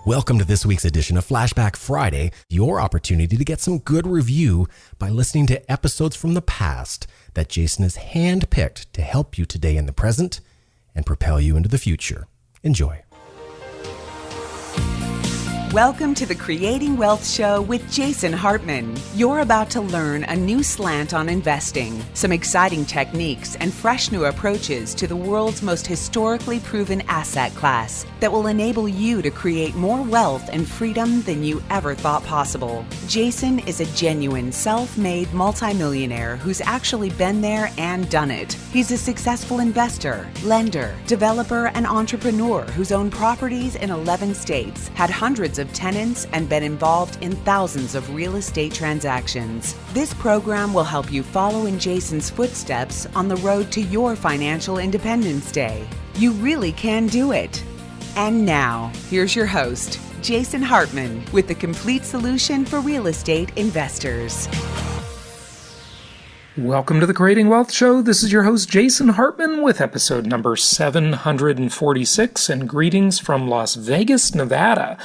Welcome to this week's edition of Flashback Friday, your opportunity to get some good review by listening to episodes from the past that Jason has handpicked to help you today in the present and propel you into the future. Enjoy. Welcome to the Creating Wealth Show with Jason Hartman. You're about to learn a new slant on investing, some exciting techniques, and fresh new approaches to the world's most historically proven asset class that will enable you to create more wealth and freedom than you ever thought possible. Jason is a genuine self-made multimillionaire who's actually been there and done it. He's a successful investor, lender, developer, and entrepreneur who's owned properties in 11 states, had hundreds of tenants, and been involved in thousands of real estate transactions. This program will help you follow in Jason's footsteps on the road to your financial independence day. You really can do it. And now, here's your host, Jason Hartman, with the complete solution for real estate investors. Welcome to the Creating Wealth Show. This is your host, Jason Hartman, with episode number 746, and greetings from Las Vegas, Nevada,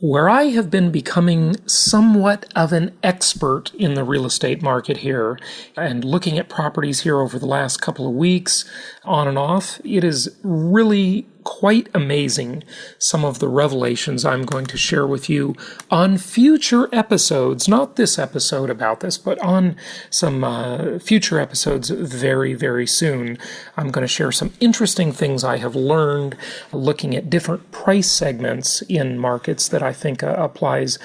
where I have been becoming somewhat of an expert in the real estate market here and looking at properties here over the last couple of weeks on and off. It is really quite amazing, some of the revelations I'm going to share with you on future episodes, not this episode about this, but on some future episodes very, very soon. I'm going to share some interesting things I have learned looking at different price segments in markets that I think applies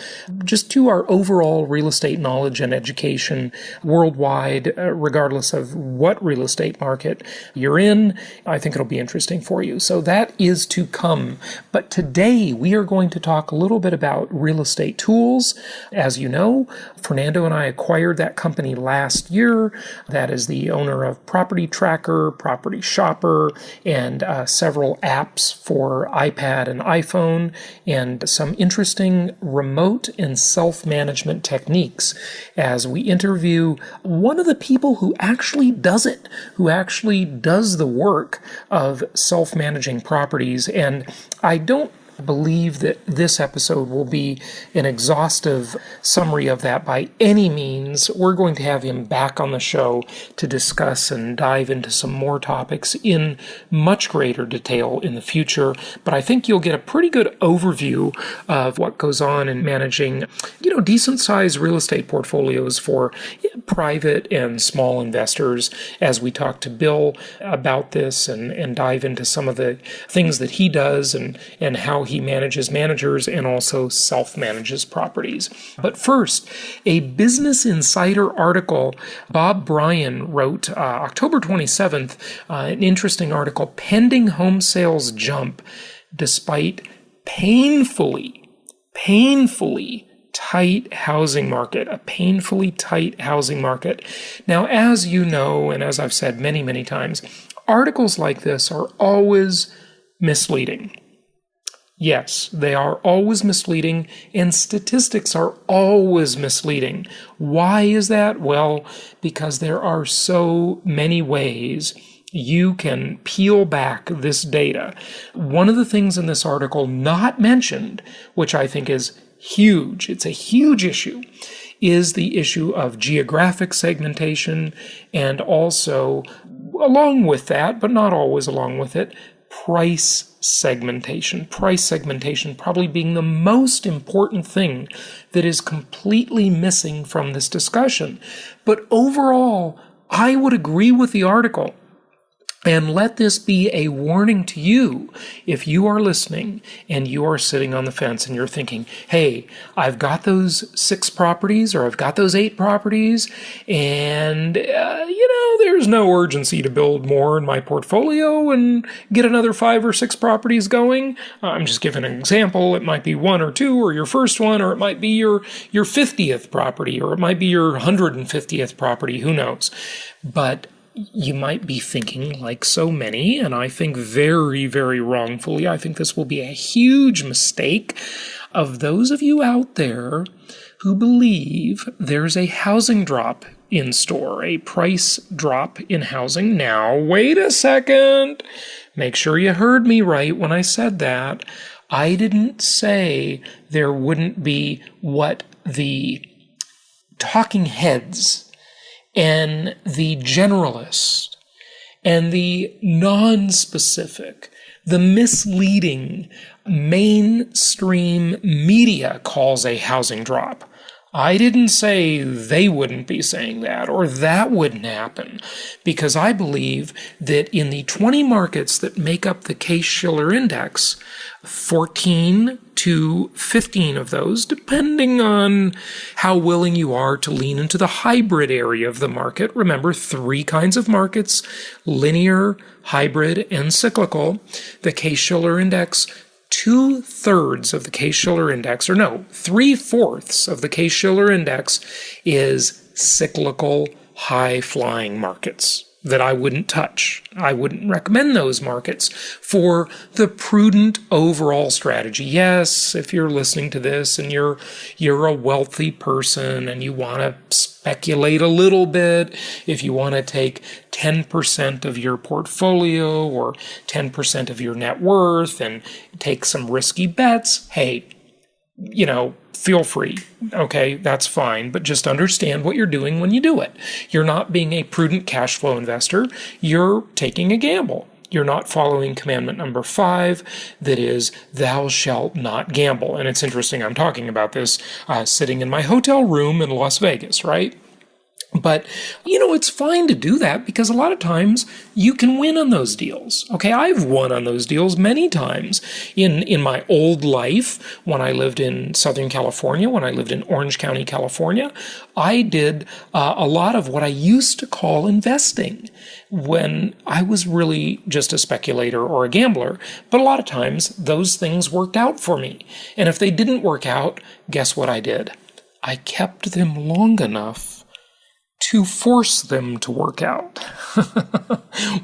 just to our overall real estate knowledge and education worldwide, regardless of what real estate market you're in. I think it'll be interesting for you. So that is to come. But today we are going to talk a little bit about real estate tools. As you know, Fernando and I acquired that company last year. That is the owner of Property Tracker, Property Shopper, and several apps for iPad and iPhone, and some interesting remote and self-management techniques as we interview one of the people who actually does it, who actually does the work of self-managing properties. And I don't believe that this episode will be an exhaustive summary of that by any means. We're going to have him back on the show to discuss and dive into some more topics in much greater detail in the future. But I think you'll get a pretty good overview of what goes on in managing, decent sized real estate portfolios for private and small investors as we talk to Bill about this and dive into some of the things that he does and how he manages managers and also self-manages properties. But first, a Business Insider article Bob Bryan wrote October 27th, an interesting article, Pending Home Sales Jump Despite Painfully tight housing market, a painfully tight housing market. Now, as you know, and as I've said many, many times, articles like this are always misleading. Yes, they are always misleading, and statistics are always misleading. Why is that? Well, because there are so many ways you can peel back this data. One of the things in this article not mentioned, which I think is huge, it's a huge issue, is the issue of geographic segmentation, and also, along with that, but not always along with it, price segmentation. Price segmentation probably being the most important thing that is completely missing from this discussion. But overall, I would agree with the article. And let this be a warning to you if you are listening and you are sitting on the fence and you're thinking, hey, I've got those 6 properties or I've got those 8 properties and, there's no urgency to build more in my portfolio and get another 5 or 6 properties going. I'm just giving an example. It might be 1 or 2 or your first one, or it might be your 50th property, or it might be your 150th property. Who knows? But you might be thinking, like so many, and I think very, very wrongfully, I think this will be a huge mistake of those of you out there who believe there's a housing drop in store, a price drop in housing. Now, wait a second. Make sure you heard me right when I said that. I didn't say there wouldn't be what the talking heads and the generalists and the non-specific, the misleading mainstream media calls a housing drop. I didn't say they wouldn't be saying that or that wouldn't happen, because I believe that in the 20 markets that make up the Case-Shiller Index, 14 to 15 of those, depending on how willing you are to lean into the hybrid area of the market. Remember, 3 kinds of markets: linear, hybrid, and cyclical. The Case-Shiller Index, 2/3 of the Case-Shiller Index, or no, 3/4 of the Case-Shiller Index is cyclical, high-flying markets that I wouldn't touch. I wouldn't recommend those markets for the prudent overall strategy. Yes, if you're listening to this and you're a wealthy person and you want to speculate a little bit, if you want to take 10% of your portfolio or 10% of your net worth and take some risky bets, hey, feel free. Okay, that's fine. But just understand what you're doing when you do it. You're not being a prudent cash flow investor. You're taking a gamble. You're not following commandment number 5, that is, thou shalt not gamble. And it's interesting, I'm talking about this sitting in my hotel room in Las Vegas, right? But, it's fine to do that because a lot of times you can win on those deals. Okay, I've won on those deals many times. In my old life, when I lived in Southern California, when I lived in Orange County, California, I did a lot of what I used to call investing when I was really just a speculator or a gambler. But a lot of times those things worked out for me. And if they didn't work out, guess what I did? I kept them long enough to force them to work out.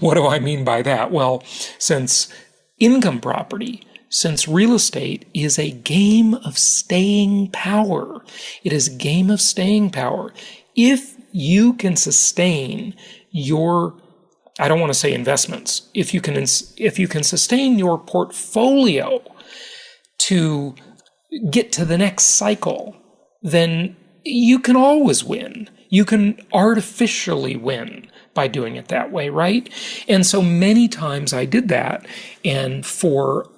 What do I mean by that? Well, since income property, since real estate is a game of staying power, it is a game of staying power. If you can sustain your, I don't want to say investments, if you can sustain your portfolio to get to the next cycle, then you can always win. You can artificially win by doing it that way, right? And so many times I did that, and for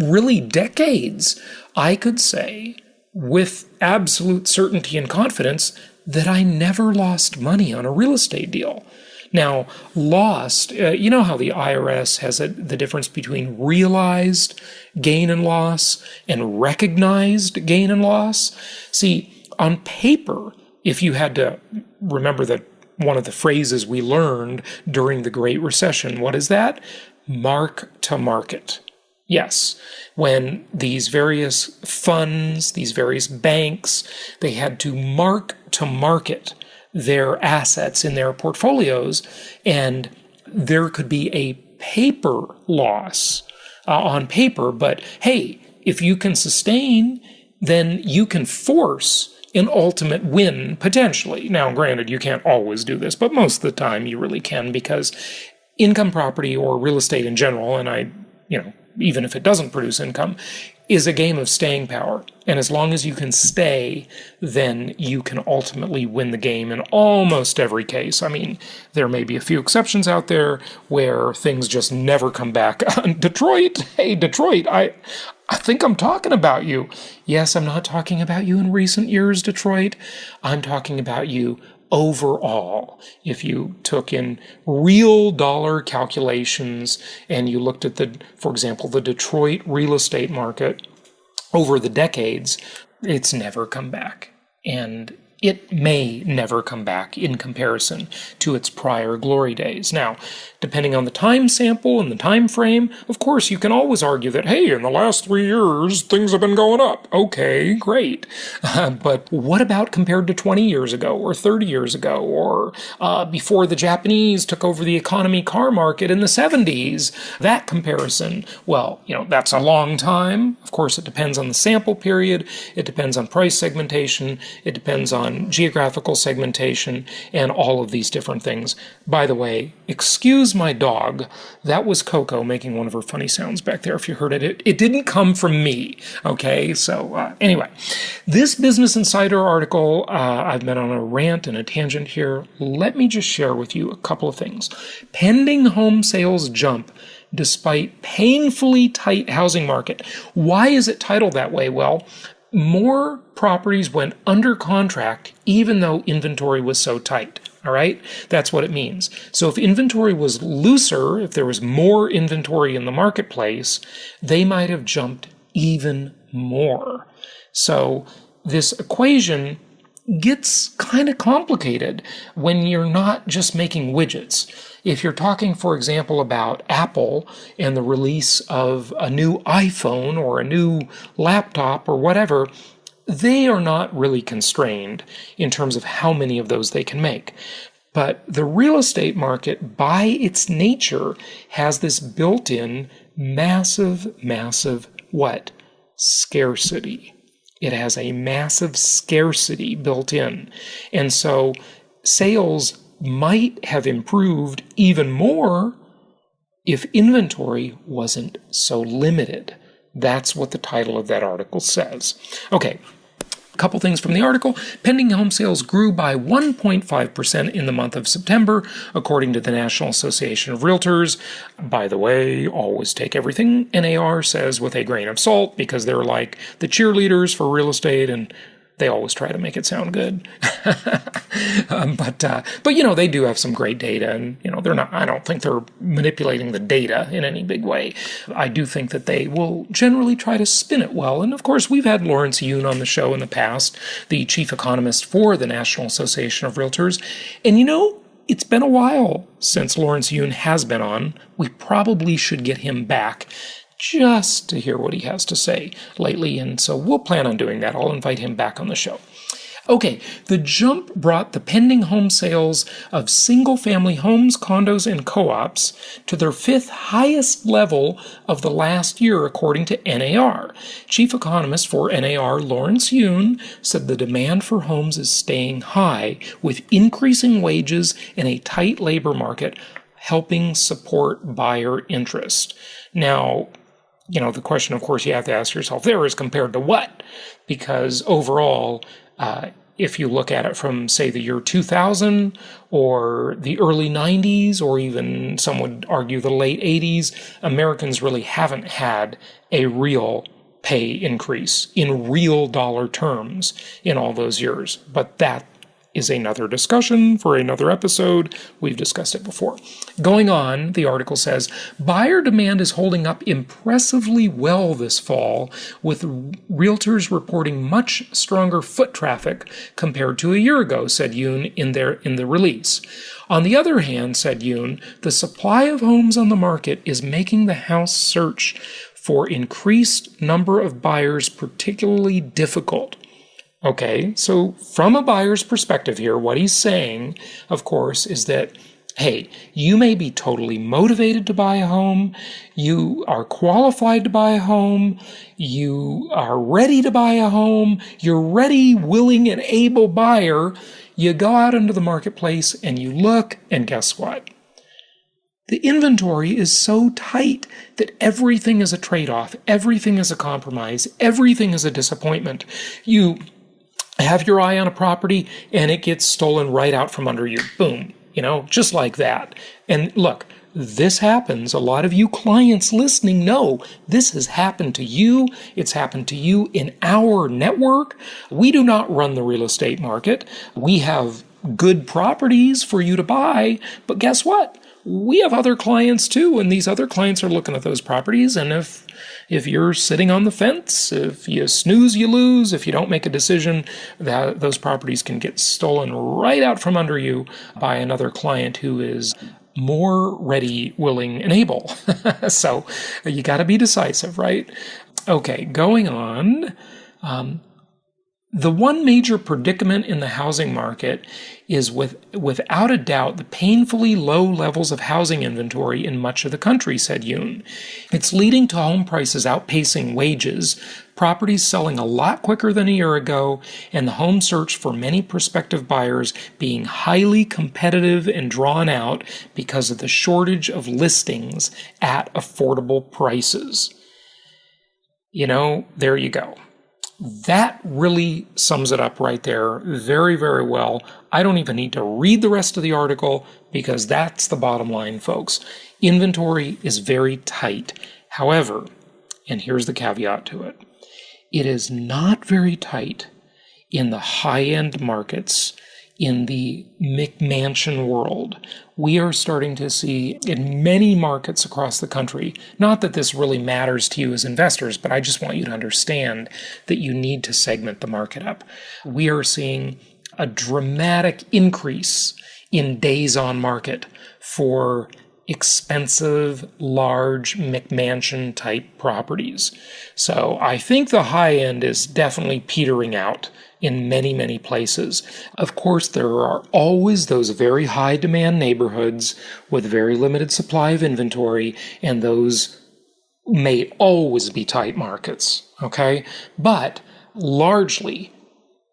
really decades, I could say with absolute certainty and confidence that I never lost money on a real estate deal. Now, lost, you know how the IRS has the difference between realized gain and loss and recognized gain and loss? See, on paper, if you had to remember that one of the phrases we learned during the Great Recession, what is that? Mark to market. Yes, when these various funds, these various banks, they had to mark to market their assets in their portfolios, and there could be a paper loss on paper, but hey, if you can sustain, then you can force an ultimate win, potentially. Now, granted, you can't always do this, but most of the time you really can, because income property or real estate in general, and even if it doesn't produce income, is a game of staying power. And as long as you can stay, then you can ultimately win the game in almost every case. I mean, there may be a few exceptions out there where things just never come back. Detroit, hey, Detroit, I think I'm talking about you. Yes, I'm not talking about you in recent years, Detroit. I'm talking about you overall. If you took in real dollar calculations and you looked at for example, the Detroit real estate market over the decades, it's never come back. And it may never come back in comparison to its prior glory days. Now, depending on the time sample and the time frame, of course, you can always argue that, hey, in the last 3 years, things have been going up. Okay, great. But what about compared to 20 years ago or 30 years ago or before the Japanese took over the economy car market in the 70s? That comparison, well, that's a long time. Of course, it depends on the sample period. It depends on price segmentation. It depends on on geographical segmentation and all of these different things. By the way, excuse my dog. That was Coco making one of her funny sounds back there. If you heard it, it didn't come from me. Okay, so anyway, this Business Insider article, I've been on a rant and a tangent here. Let me just share with you a couple of things. Pending home sales jump despite painfully tight housing market. Why is it titled that way? Well, more properties went under contract even though inventory was so tight. All right? That's what it means. So if inventory was looser, if there was more inventory in the marketplace, they might have jumped even more. So this equation gets kind of complicated when you're not just making widgets. If you're talking, for example, about Apple and the release of a new iPhone or a new laptop or whatever, they are not really constrained in terms of how many of those they can make. But the real estate market, by its nature, has this built-in massive what? Scarcity. It has a massive scarcity built in. And so sales might have improved even more if inventory wasn't so limited. That's what the title of that article says. Okay, a couple things from the article. Pending home sales grew by 1.5% in the month of September, according to the National Association of Realtors. By the way, always take everything NAR says with a grain of salt, because they're like the cheerleaders for real estate, and they always try to make it sound good. But they do have some great data, and, I don't think they're manipulating the data in any big way. I do think that they will generally try to spin it well. And of course, we've had Lawrence Yun on the show in the past, the chief economist for the National Association of Realtors. And it's been a while since Lawrence Yun has been on. We probably should get him back just to hear what he has to say lately, and so we'll plan on doing that. I'll invite him back on the show. Okay, the jump brought the pending home sales of single-family homes, condos, and co-ops to their fifth highest level of the last year, according to NAR. Chief economist for NAR, Lawrence Yun, said the demand for homes is staying high, with increasing wages and a tight labor market helping support buyer interest. Now, the question, of course, you have to ask yourself there is compared to what? Because overall, if you look at it from, say, the year 2000 or the early 90s, or even some would argue the late 80s, Americans really haven't had a real pay increase in real dollar terms in all those years. But that is another discussion for another episode. We've discussed it before. Going on, the article says, buyer demand is holding up impressively well this fall, with realtors reporting much stronger foot traffic compared to a year ago, said Yun in the release. On the other hand, said Yun, the supply of homes on the market is making the house search for increased number of buyers particularly difficult. Okay, so from a buyer's perspective here, what he's saying, of course, is that, hey, you may be totally motivated to buy a home, you are qualified to buy a home, you are ready to buy a home, you're ready, willing, and able buyer. You go out into the marketplace and you look, and guess what? The inventory is so tight that everything is a trade-off, everything is a compromise, everything is a disappointment. You have your eye on a property and it gets stolen right out from under you. Boom. Just like that. And look, this happens. A lot of you clients listening know this has happened to you. It's happened to you in our network. We do not run the real estate market. We have good properties for you to buy, but guess what? We have other clients too, and these other clients are looking at those properties, and if you're sitting on the fence, if you snooze, you lose. If you don't make a decision, those properties can get stolen right out from under you by another client who is more ready, willing, and able. So you got to be decisive, right? Okay, going on. The one major predicament in the housing market is without a doubt the painfully low levels of housing inventory in much of the country, said Yoon. It's leading to home prices outpacing wages, properties selling a lot quicker than a year ago, and the home search for many prospective buyers being highly competitive and drawn out because of the shortage of listings at affordable prices. There you go. That really sums it up right there very, very well. I don't even need to read the rest of the article because that's the bottom line, folks. Inventory is very tight. However, and here's the caveat to it, it is not very tight in the high-end markets in the McMansion world. We are starting to see in many markets across the country, not that this really matters to you as investors, but I just want you to understand that you need to segment the market up. We are seeing a dramatic increase in days on market for expensive, large McMansion type properties. So I think the high end is definitely petering out in many, many places. Of course, there are always those very high demand neighborhoods with very limited supply of inventory, and those may always be tight markets, okay? But largely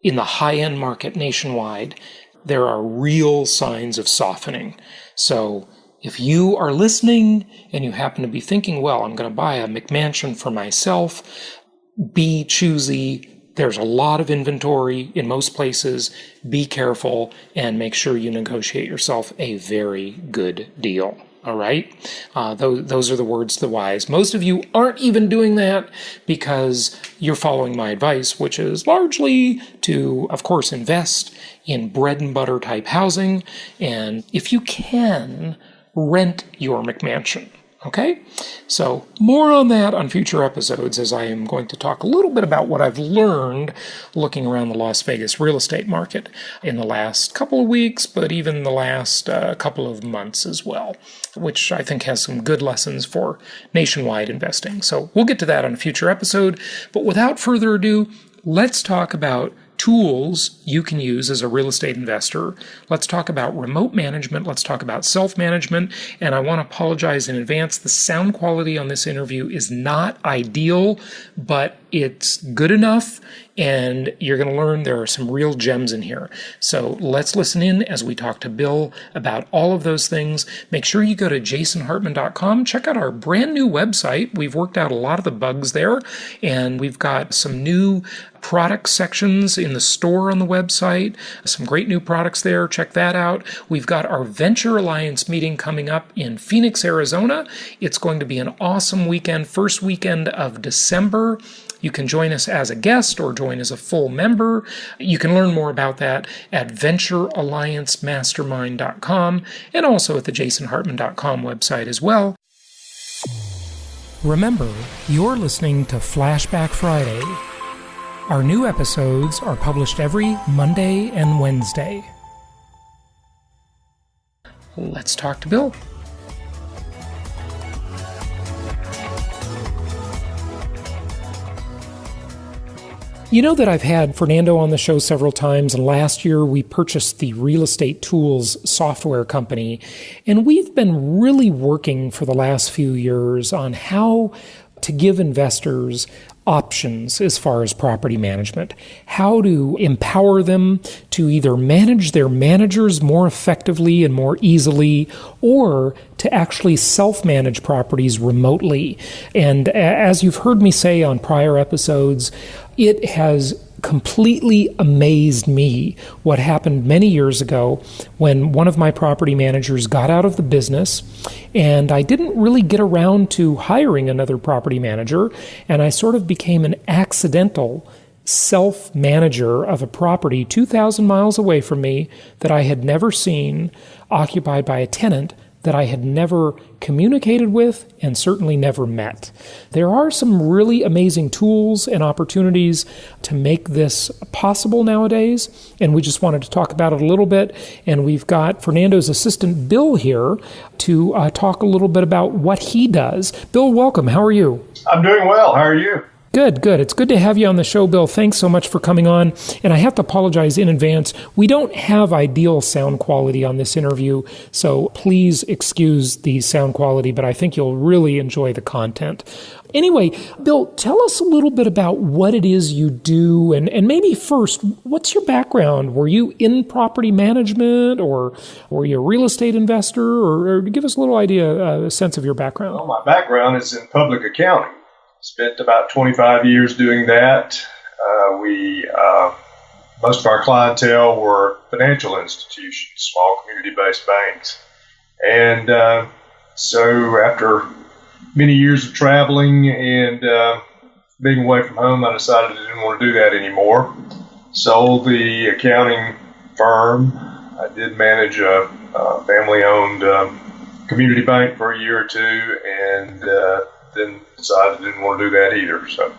in the high-end market nationwide, there are real signs of softening. So if you are listening and you happen to be thinking, well, I'm going to buy a McMansion for myself, be choosy. There's a lot of inventory in most places. Be careful and make sure you negotiate yourself a very good deal. All right? Those are the words to the wise. Most of you aren't even doing that because you're following my advice, which is largely to, of course, invest in bread and butter type housing. And if you can, rent your McMansion. Okay? So more on that on future episodes, as I am going to talk a little bit about what I've learned looking around the Las Vegas real estate market in the last couple of weeks, but even the last couple of months as well, which I think has some good lessons for nationwide investing. So we'll get to that on a future episode. But without further ado, let's talk about tools you can use as a real estate investor. Let's talk about remote management. Let's talk about self-management. And I want to apologize in advance. The sound quality on this interview is not ideal, but it's good enough. And you're going to learn there are some real gems in here. So let's listen in as we talk to Bill about all of those things. Make sure you go to jasonhartman.com. Check out our brand new website. We've worked out a lot of the bugs there, and we've got some new product sections in the store on the website. Some great new products there. Check that out. We've got our Venture Alliance meeting coming up in Phoenix, Arizona. It's going to be an awesome weekend, first weekend of December. You can join us as a guest or join as a full member. You can learn more about that at venturealliancemastermind.com and also at the jasonhartman.com website as well. Remember, you're listening to Flashback Friday. Our new episodes are published every Monday and Wednesday. Let's talk to Bill. You know that I've had Fernando on the show several times, and last year we purchased the Real Estate Tools software company, and we've been really working for the last few years on how to give investors options as far as property management, how to empower them to either manage their managers more effectively and more easily, or to actually self-manage properties remotely. And as you've heard me say on prior episodes, it has completely amazed me what happened many years ago when one of my property managers got out of the business, and I didn't really get around to hiring another property manager, and I sort of became an accidental self-manager of a property 2,000 miles away from me that I had never seen, occupied by a tenant that I had never communicated with and certainly never met. There are some really amazing tools and opportunities to make this possible nowadays, and we just wanted to talk about it a little bit. And we've got Fernando's assistant, Bill, here to talk a little bit about what he does. Bill, welcome. How are you? I'm doing well. How are you? Good. It's good to have you on the show, Bill. Thanks so much for coming on. And I have to apologize in advance. We don't have ideal sound quality on this interview, so please excuse the sound quality, but I think you'll really enjoy the content. Anyway, Bill, tell us a little bit about what it is you do, and maybe first, what's your background? Were you in property management, or were you a real estate investor, or give us a little idea, a sense of your background? Well, my background is in public accounting. Spent about 25 years doing that. Most of our clientele were financial institutions, small community-based banks. And so after many years of traveling and being away from home, I decided I didn't want to do that anymore. Sold the accounting firm. I did manage a family-owned community bank for a year or two, and then decided I didn't want to do that either. So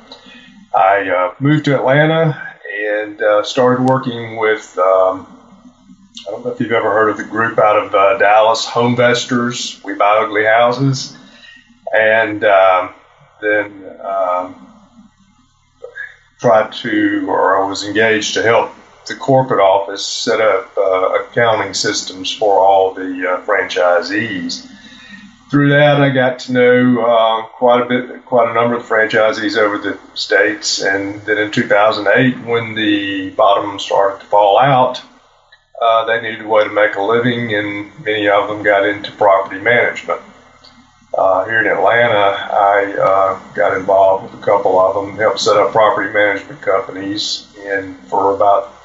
I moved to Atlanta and started working with, I don't know if you've ever heard of the group out of Dallas, Homevestors. We buy ugly houses. And then I was engaged to help the corporate office set up accounting systems for all the franchisees. Through that, I got to know quite a number of franchisees over the states. And then in 2008, when the bottom started to fall out, they needed a way to make a living, and many of them got into property management. Here in Atlanta, I got involved with a couple of them, helped set up property management companies, and for about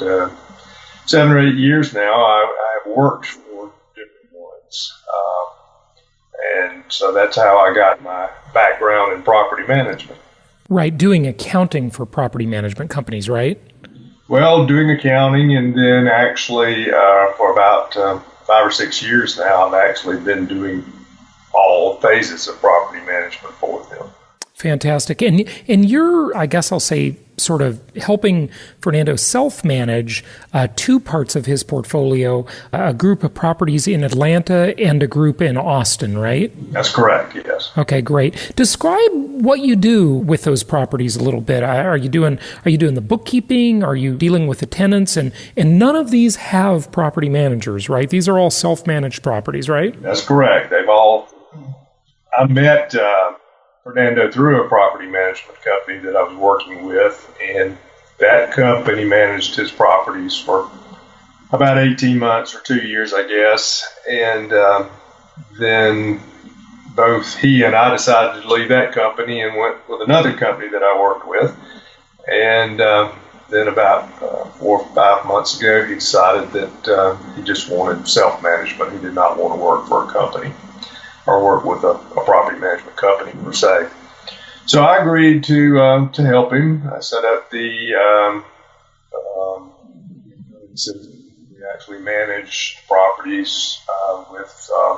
7 or 8 years now, I have worked for different ones. And so that's how I got my background in property management. Right, doing accounting for property management companies, right? Well, doing accounting, and then actually for about 5 or 6 years now, I've actually been doing all phases of property management for them. Fantastic. And you're, I guess I'll say, sort of helping Fernando self-manage two parts of his portfolio, a group of properties in Atlanta and a group in Austin, right? That's correct, yes. Okay, great. Describe what you do with those properties a little bit. Are you doing the bookkeeping? Are you dealing with the tenants? And none of these have property managers, right? These are all self-managed properties, right? That's correct. I met Fernando through a property management company that I was working with, and that company managed his properties for about 18 months or 2 years, I guess. And then both he and I decided to leave that company and went with another company that I worked with. And then about 4 or 5 months ago, he decided that he just wanted self-management. He did not want to work for a company or work with a property management company per se. So I agreed to help him. I set up we actually manage properties with a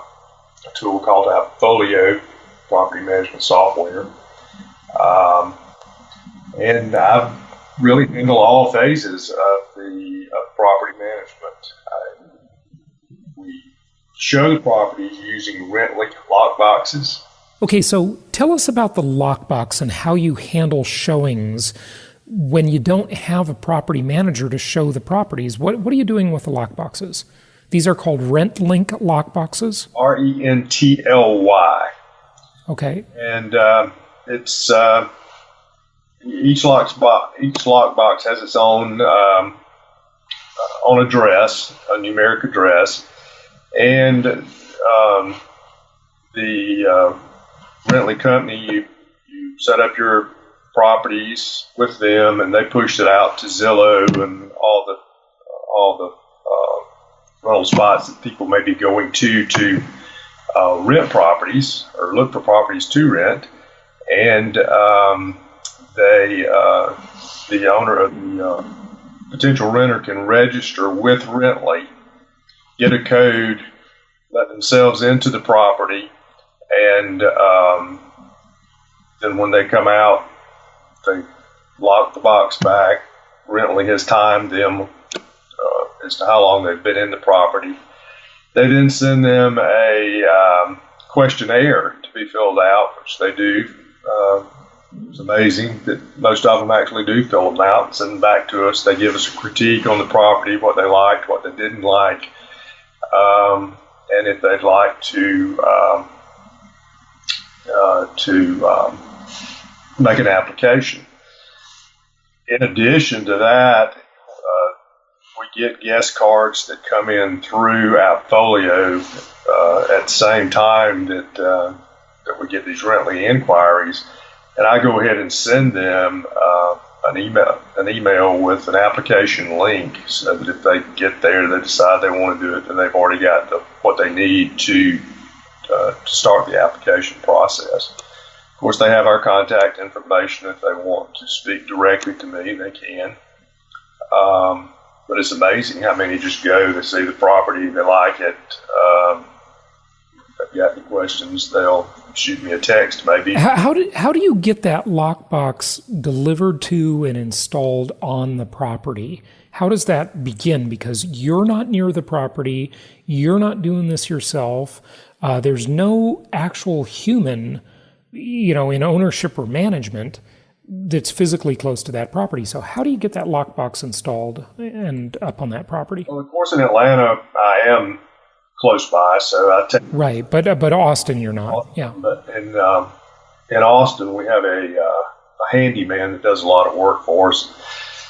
tool called Appfolio, property management software. And I really handle all phases of property management. We show the properties using rent-link lockboxes. Okay, so tell us about the lockbox and how you handle showings when you don't have a property manager to show the properties. What are you doing with the lockboxes? These are called rent-link lockboxes? RENTLY. Okay. And it's each lockbox has its own address, a numeric address, and the rental company, you set up your properties with them, and they push it out to Zillow and all the rental spots that people may be going to rent properties or look for properties to rent. And the owner of the potential renter can register with Rently, get a code, let themselves into the property, and then when they come out, they lock the box back. Rently has timed them as to how long they've been in the property. They then send them a questionnaire to be filled out, which they do It's amazing that most of them actually do fill them out and send them back to us. They give us a critique on the property, what they liked, what they didn't like, and if they'd like to make an application. In addition to that, we get guest cards that come in through Appfolio at the same time that we get these rently inquiries, and I go ahead and send them an email with an application link, so that if they get there, they decide they want to do it, then they've already got what they need to start the application process. Of course, they have our contact information. If they want to speak directly to me, they can. But it's amazing how many just go, they see the property, they like it. If they've got any questions, they'll shoot me a text maybe. How do you get that lockbox delivered to and installed on the property? How does that begin? Because you're not near the property, you're not doing this yourself. There's no actual human, in ownership or management that's physically close to that property. So how do you get that lockbox installed and up on that property? Well, of course, in Atlanta, I am close by, so I take. Right, but Austin, you're not. Austin, yeah. But in Austin, we have a handyman that does a lot of work for us.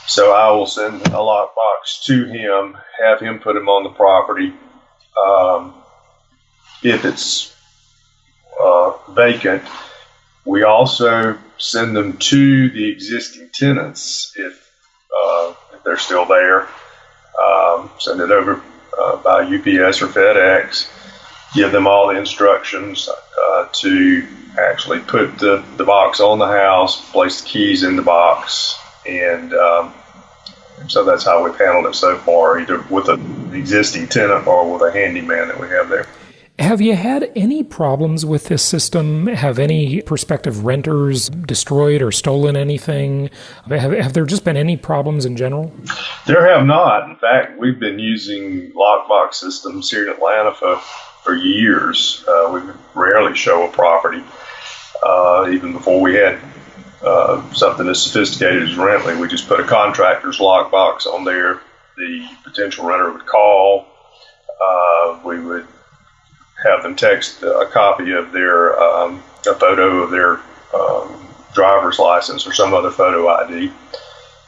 So I will send a lockbox to him, have him put them on the property. If it's vacant, we also send them to the existing tenants if they're still there. Send it over by UPS or FedEx. Give them all the instructions to actually put the box on the house, place the keys in the box, and so that's how we've handled it so far, either with an existing tenant or with a handyman that we have there. Have you had any problems with this system? Have any prospective renters destroyed or stolen anything? Have there just been any problems in general? There have not. In fact, we've been using lockbox systems here in Atlanta for years. We rarely show a property. Even before we had something as sophisticated as Rently, we just put a contractor's lockbox on there. The potential renter would call. We would have them text a copy of their a photo of their driver's license or some other photo ID.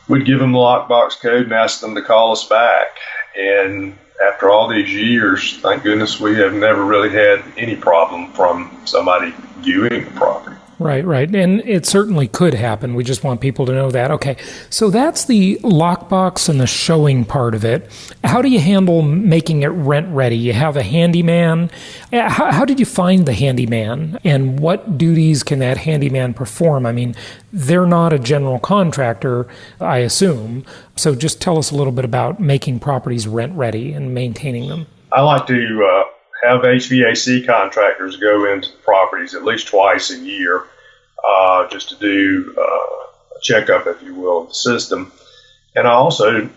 We'd give them the lockbox code and ask them to call us back. And after all these years, thank goodness, we have never really had any problem from somebody viewing the property. Right. And it certainly could happen. We just want people to know that. Okay, so that's the lockbox and the showing part of it. How do you handle making it rent ready? You have a handyman. How did you find the handyman? And what duties can that handyman perform? I mean, they're not a general contractor, I assume. So just tell us a little bit about making properties rent ready and maintaining them. I like to have HVAC contractors go into the properties at least twice a year, just to do a checkup, if you will, of the system. And I also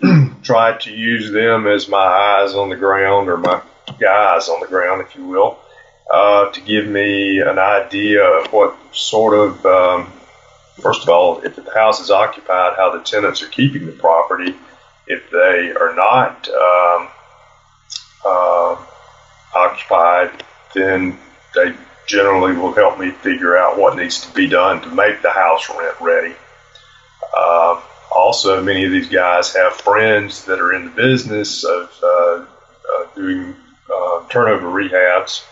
try to use them as my eyes on the ground, or my guys on the ground, if you will, to give me an idea of what sort of, first of all, if the house is occupied, how the tenants are keeping the property. If they are not occupied, then they generally will help me figure out what needs to be done to make the house rent ready. Also, many of these guys have friends that are in the business of doing turnover rehabs,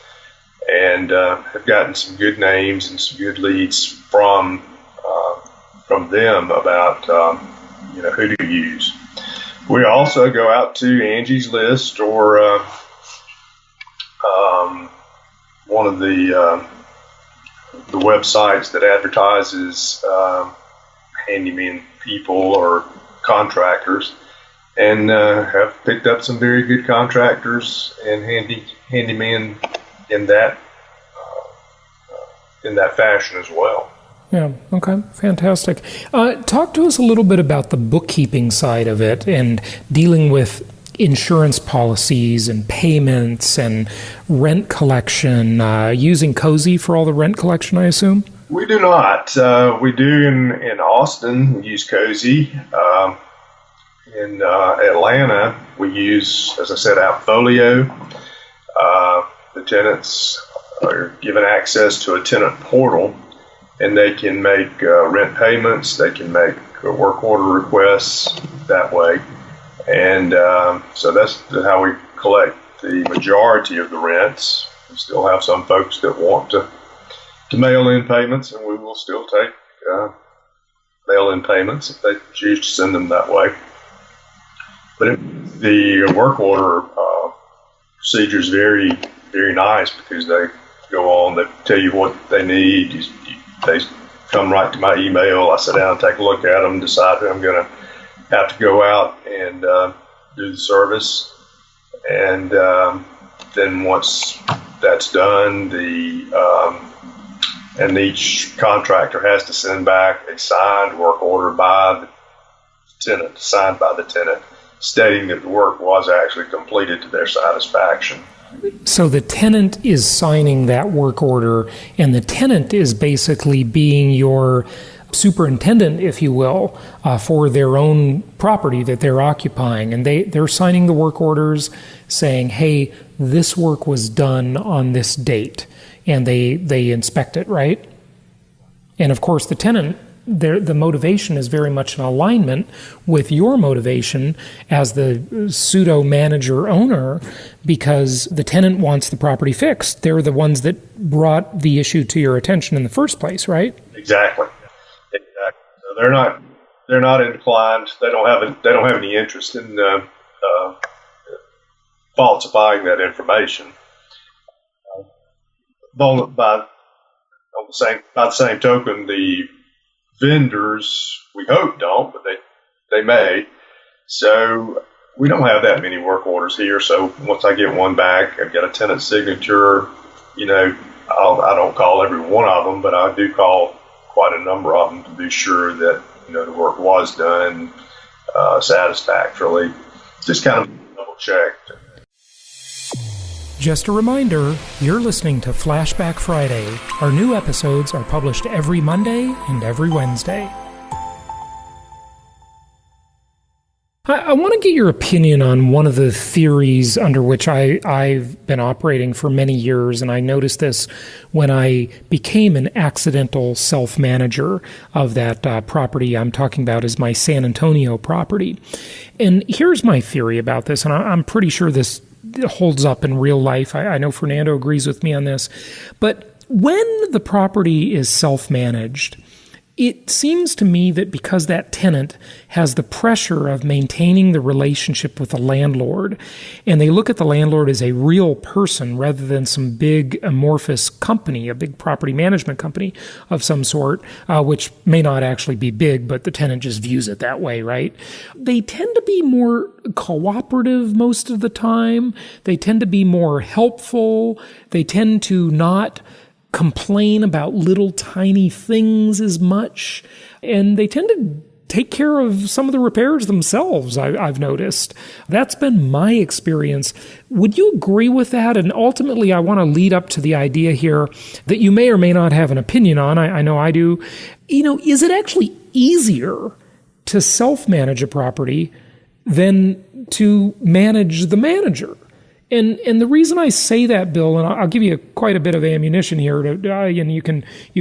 and have gotten some good names and some good leads from them about who to use. We also go out to Angie's List or one of the websites that advertises handyman people or contractors, and have picked up some very good contractors and handyman in that fashion as well. Yeah, okay, fantastic. Talk to us a little bit about the bookkeeping side of it and dealing with insurance policies and payments and rent collection, using Cozy for all the rent collection, I assume? We do not. We do in Austin. We use Cozy. In Atlanta, we use, as I said, Outfolio. The tenants are given access to a tenant portal, and they can make rent payments. They can make work order requests that way. And so that's how we collect the majority of the rents. We still have some folks that want to mail in payments, and we will still take mail in payments if they choose to send them that way. But the work order procedure is very, very nice because they go on, they tell you what they need. They come right to my email. I sit down, take a look at them, decide who I'm going to have to go out and do the service. And then once that's done, and each contractor has to send back a signed work order by the tenant, signed by the tenant, stating that the work was actually completed to their satisfaction. So the tenant is signing that work order, and the tenant is basically being your superintendent, if you will, for their own property that they're occupying. And they're signing the work orders saying, hey, this work was done on this date. And they inspect it, right? And of course, the tenant, the motivation is very much in alignment with your motivation as the pseudo manager owner, because the tenant wants the property fixed. They're the ones that brought the issue to your attention in the first place, right? Exactly. So they're not inclined. They don't have any interest in falsifying that information. By the same token, the vendors, we hope don't, but they may. So we don't have that many work orders here. So once I get one back, I've got a tenant signature. I don't call every one of them, but I do call quite a number of them to be sure that the work was done satisfactorily. Just kind of double checked. Just a reminder, you're listening to Flashback Friday. Our new episodes are published every Monday and every Wednesday. I want to get your opinion on one of the theories under which I've been operating for many years, and I noticed this when I became an accidental self-manager of that property I'm talking about is my San Antonio property. And here's my theory about this, and I'm pretty sure this holds up in real life. I know Fernando agrees with me on this. But when the property is self-managed, it seems to me that because that tenant has the pressure of maintaining the relationship with the landlord, and they look at the landlord as a real person rather than some big amorphous company, a big property management company of some sort, which may not actually be big, but the tenant just views it that way, right? They tend to be more cooperative most of the time. They tend to be more helpful. They tend to not complain about little tiny things as much, and they tend to take care of some of the repairs themselves, I've noticed. That's been my experience. Would you agree with that? And ultimately, I want to lead up to the idea here that you may or may not have an opinion on. I know I do. Is it actually easier to self-manage a property than to manage the manager? And the reason I say that, Bill, and I'll give you quite a bit of ammunition here, and you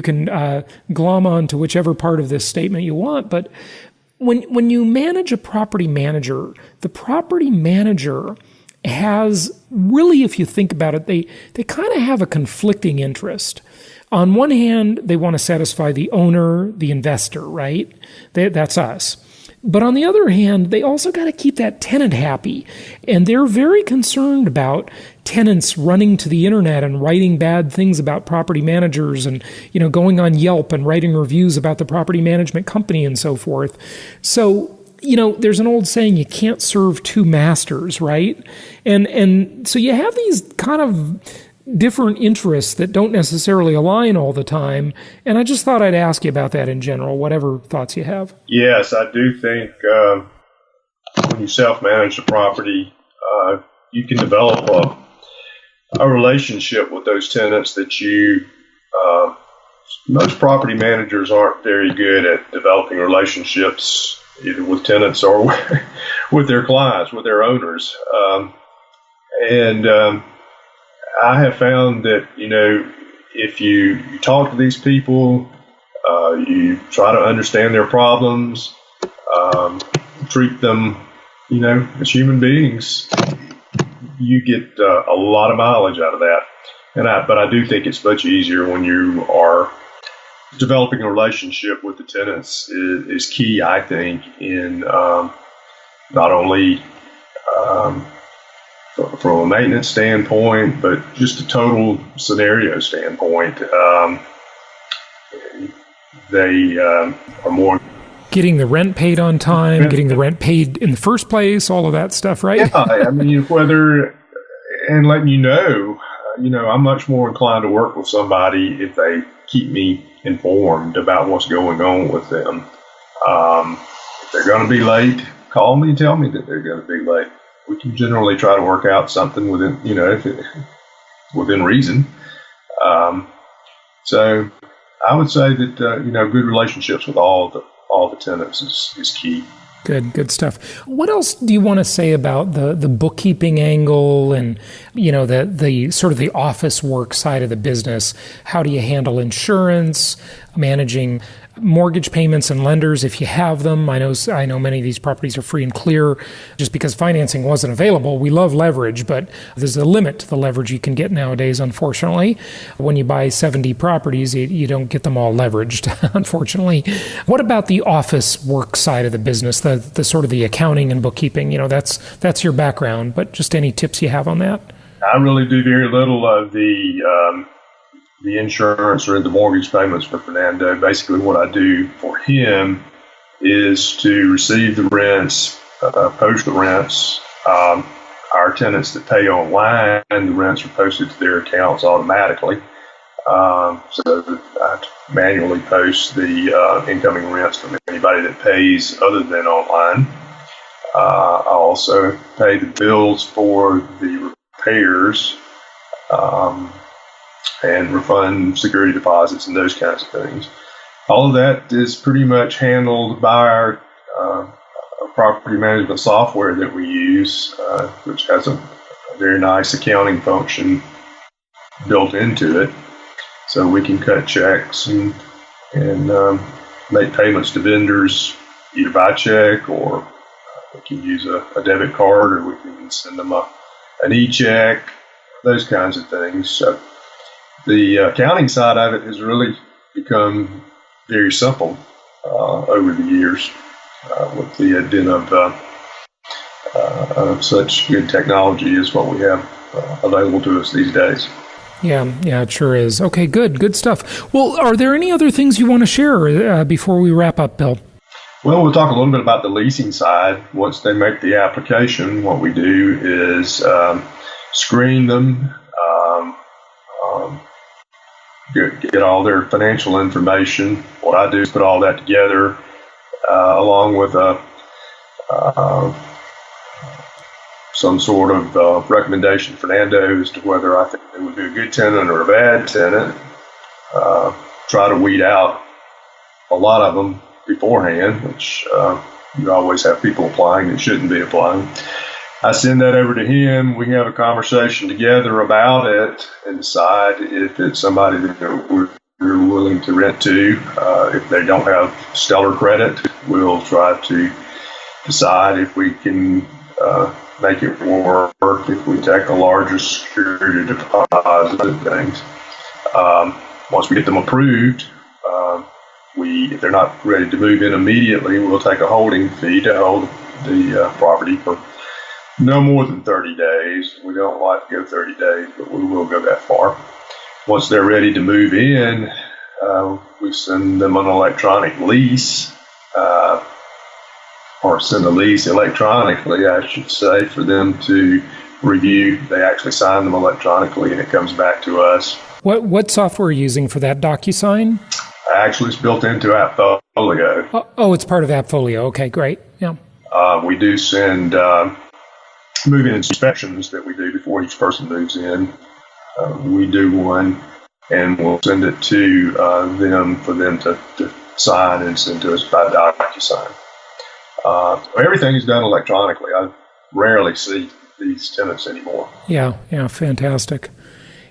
can glom on to whichever part of this statement you want. But when you manage a property manager, the property manager has really, if you think about it, they kind of have a conflicting interest. On one hand, they want to satisfy the owner, the investor, right? That's us. But on the other hand, they also got to keep that tenant happy. And they're very concerned about tenants running to the internet and writing bad things about property managers and, going on Yelp and writing reviews about the property management company and so forth. So, there's an old saying, you can't serve two masters, right? And so you have these kind of different interests that don't necessarily align all the time. And I just thought I'd ask you about that in general, whatever thoughts you have. Yes, I do think when you self-manage the property, you can develop a relationship with those tenants that you most property managers aren't very good at developing relationships either with tenants or with their clients, with their owners. And I have found that, if you talk to these people, you try to understand their problems, treat them, as human beings, you get a lot of mileage out of that. But I do think it's much easier when you are developing a relationship with the tenants is key, I think, in not only from a maintenance standpoint, but just a total scenario standpoint. They are more getting the rent paid on time, getting the rent paid in the first place, all of that stuff, right? Yeah, I mean, and letting I'm much more inclined to work with somebody if they keep me informed about what's going on with them. If they're going to be late, call me and tell me that they're going to be late. We can generally try to work out something within reason. So I would say that good relationships with all the tenants is key. Good stuff. What else do you want to say about the bookkeeping angle and, the sort of the office work side of the business? How do you handle insurance, managing mortgage payments and lenders if you have them? I know many of these properties are free and clear just because financing wasn't available. We love leverage, but there's a limit to the leverage you can get nowadays, unfortunately. When you buy 70 properties, you don't get them all leveraged, unfortunately. What about the office work side of the business, the sort of the accounting and bookkeeping? That's your background, but just any tips you have on that? I really do very little of the insurance or the mortgage payments for Fernando. Basically, what I do for him is to receive the rents, post the rents. Our tenants that pay online, the rents are posted to their accounts automatically. So that I manually post the incoming rents from anybody that pays other than online. I also pay the bills for the repairs. And refund security deposits and those kinds of things. All of that is pretty much handled by our property management software that we use, which has a very nice accounting function built into it. So we can cut checks and make payments to vendors either by check, or we can use a debit card, or we can send them an e-check, those kinds of things. So the accounting side of it has really become very simple over the years with the advent of such good technology as what we have available to us these days. Yeah, it sure is. Okay, good stuff. Well, are there any other things you want to share before we wrap up, Bill? Well, we'll talk a little bit about the leasing side. Once they make the application, what we do is screen them, get all their financial information. What I do is put all that together along with some sort of recommendation for Fernando as to whether I think it would be a good tenant or a bad tenant. Try to weed out a lot of them beforehand, which you always have people applying that shouldn't be applying. I send that over to him. We have a conversation together about it and decide if it's somebody that we're willing to rent to. If they don't have stellar credit, we'll try to decide if we can make it work, if we take a larger security deposit and things. Once we get them approved, if they're not ready to move in immediately, we'll take a holding fee to hold the property for no more than 30 days. We don't like to go 30 days, but we will go that far. Once they're ready to move in, we send them an electronic lease, or send a lease electronically, I should say, for them to review. They actually sign them electronically, and it comes back to us. What software are you using for that DocuSign? Actually, it's built into AppFolio. Oh, it's part of AppFolio. Okay, great. Yeah. We do send move-in inspections that we do before each person moves in. We do one and we'll send it to them for them to sign and send to us by DocuSign. Everything is done electronically. I rarely see these tenants anymore. Yeah, fantastic.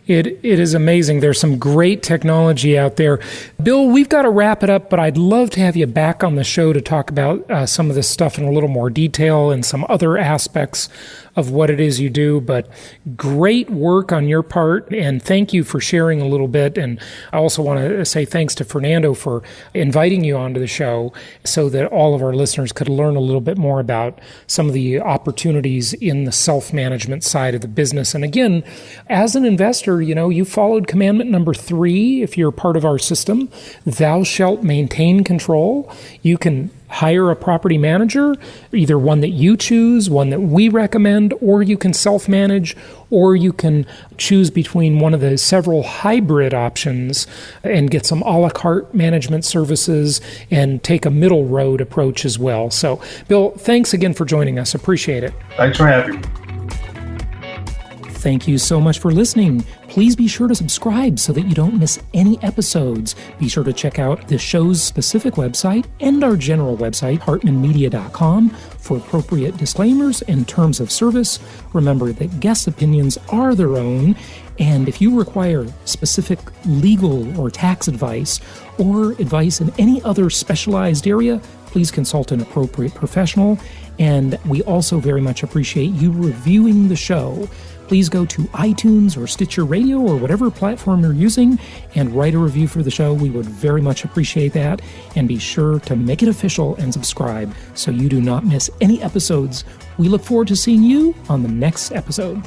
It is amazing. There's some great technology out there. Bill, we've got to wrap it up, but I'd love to have you back on the show to talk about some of this stuff in a little more detail and some other aspects of what it is you do. But great work on your part, and thank you for sharing a little bit. And I also want to say thanks to Fernando for inviting you onto the show so that all of our listeners could learn a little bit more about some of the opportunities in the self-management side of the business. And again, as an investor, you followed commandment number 3. If you're part of our system, thou shalt maintain control. You can hire a property manager, either one that you choose, one that we recommend, or you can self-manage, or you can choose between one of the several hybrid options and get some a la carte management services and take a middle road approach as well. So, Bill, thanks again for joining us. Appreciate it. Thanks for having me. Thank you so much for listening. Please be sure to subscribe so that you don't miss any episodes. Be sure to check out the show's specific website and our general website, hartmanmedia.com, for appropriate disclaimers and terms of service. Remember that guest opinions are their own, and if you require specific legal or tax advice or advice in any other specialized area, please consult an appropriate professional. And we also very much appreciate you reviewing the show. Please go to iTunes or Stitcher Radio or whatever platform you're using and write a review for the show. We would very much appreciate that. And be sure to make it official and subscribe so you do not miss any episodes. We look forward to seeing you on the next episode.